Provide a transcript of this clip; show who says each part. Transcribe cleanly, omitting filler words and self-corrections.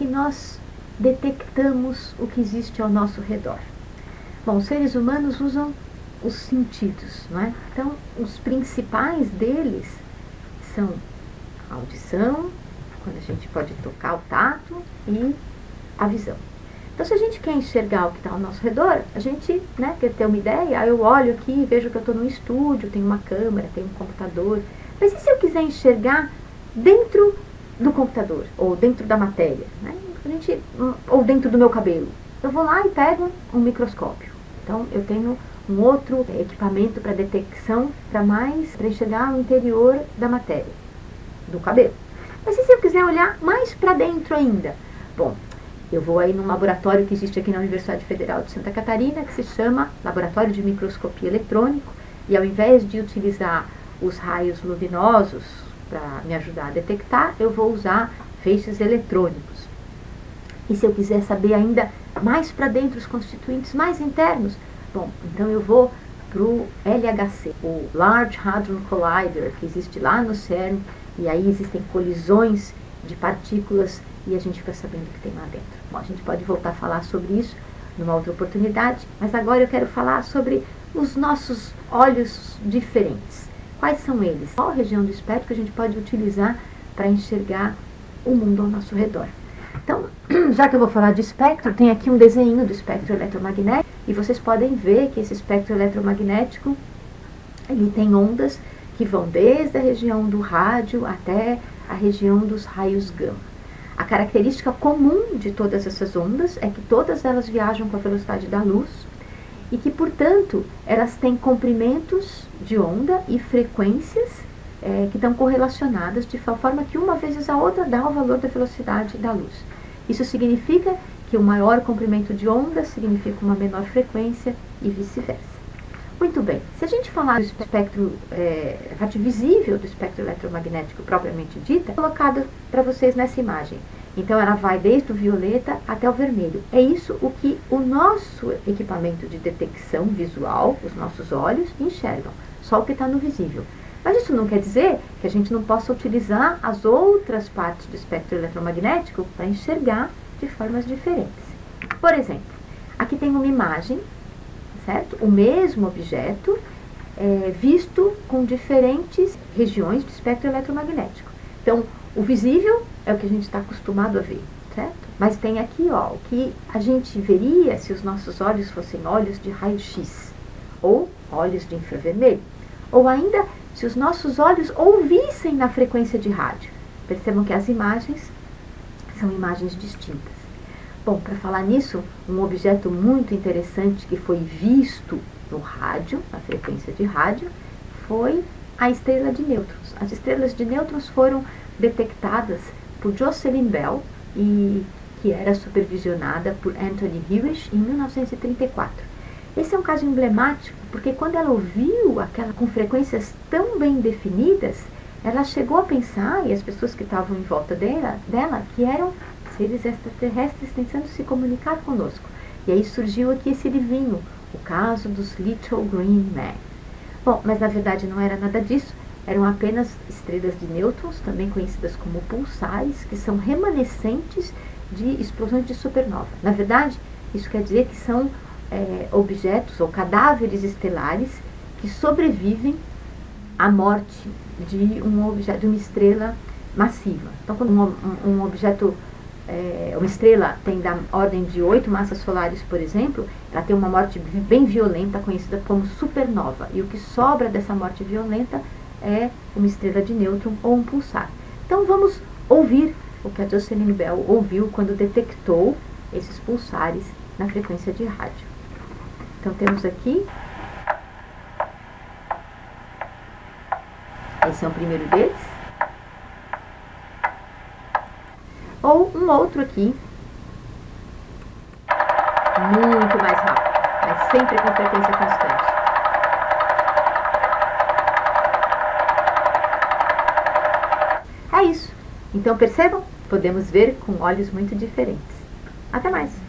Speaker 1: nós detectamos o que existe ao nosso redor? Bom, os seres humanos usam os sentidos, não é? Então, os principais deles são a audição, quando a gente pode tocar o tato, e a visão. Então, se a gente quer enxergar o que está ao nosso redor, a gente, né, quer ter uma ideia, eu olho aqui, vejo que eu estou num estúdio, tem uma câmera, tem um computador. Mas e se eu quiser enxergar dentro do computador, ou dentro da matéria, né? Ou dentro do meu cabelo? Eu vou lá e pego um microscópio. Então, eu tenho um outro equipamento para detecção, para enxergar o interior da matéria, do cabelo. Mas e se eu quiser olhar mais para dentro ainda? Bom, eu vou aí num laboratório que existe aqui na Universidade Federal de Santa Catarina, que se chama Laboratório de Microscopia Eletrônico, e ao invés de utilizar os raios luminosos para me ajudar a detectar, eu vou usar feixes eletrônicos. E se eu quiser saber ainda mais para dentro, os constituintes mais internos, bom, então eu vou para o LHC, o Large Hadron Collider, que existe lá no CERN, e aí existem colisões de partículas e a gente fica sabendo o que tem lá dentro. Bom, a gente pode voltar a falar sobre isso numa outra oportunidade, mas agora eu quero falar sobre os nossos olhos diferentes. Quais são eles? Qual a região do espectro que a gente pode utilizar para enxergar o mundo ao nosso redor? Então, já que eu vou falar de espectro, tem aqui um desenho do espectro eletromagnético e vocês podem ver que esse espectro eletromagnético ele tem ondas que vão desde a região do rádio até a região dos raios gama. A característica comum de todas essas ondas é que todas elas viajam com a velocidade da luz e que, portanto, elas têm comprimentos de onda e frequências que estão correlacionadas de forma que uma vezes a outra dá o valor da velocidade da luz. Isso significa que o maior comprimento de onda significa uma menor frequência e vice-versa. Muito bem, se a gente falar do espectro, a parte visível do espectro eletromagnético propriamente dita, é colocado para vocês nessa imagem. Então ela vai desde o violeta até o vermelho. É isso o que o nosso equipamento de detecção visual, os nossos olhos, enxergam. Só o que está no visível. Mas isso não quer dizer que a gente não possa utilizar as outras partes do espectro eletromagnético para enxergar de formas diferentes. Por exemplo, aqui tem uma imagem, certo? O mesmo objeto visto com diferentes regiões do espectro eletromagnético. Então, o visível é o que a gente está acostumado a ver, certo? Mas tem aqui, ó, o que a gente veria se os nossos olhos fossem olhos de raio-x, ou olhos de infravermelho, ou ainda se os nossos olhos ouvissem na frequência de rádio. Percebam que as imagens são imagens distintas. Bom, para falar nisso, um objeto muito interessante que foi visto no rádio, na frequência de rádio, foi a estrela de nêutrons. As estrelas de nêutrons foram detectadas por Jocelyn Bell, que era supervisionada por Anthony Hewish em 1934. Esse é um caso emblemático, porque quando ela ouviu aquela com frequências tão bem definidas, ela chegou a pensar, e as pessoas que estavam em volta dela que eram seres extraterrestres tentando se comunicar conosco. E aí surgiu aqui esse livrinho, O Caso dos Little Green Men. Bom, mas na verdade não era nada disso, eram apenas estrelas de nêutrons, também conhecidas como pulsares, que são remanescentes de explosões de supernova. Na verdade, isso quer dizer que são objetos ou cadáveres estelares que sobrevivem à morte de uma estrela massiva. Então, quando um objeto, uma estrela tem da ordem de 8 massas solares, por exemplo, ela tem uma morte bem violenta, conhecida como supernova. E o que sobra dessa morte violenta é uma estrela de nêutron ou um pulsar. Então, vamos ouvir o que a Jocelyn Bell ouviu quando detectou esses pulsares na frequência de rádio. Então, temos aqui, esse é o primeiro deles, ou um outro aqui, muito mais rápido, mas sempre com frequência constante. É isso. Então, percebam? Podemos ver com olhos muito diferentes. Até mais!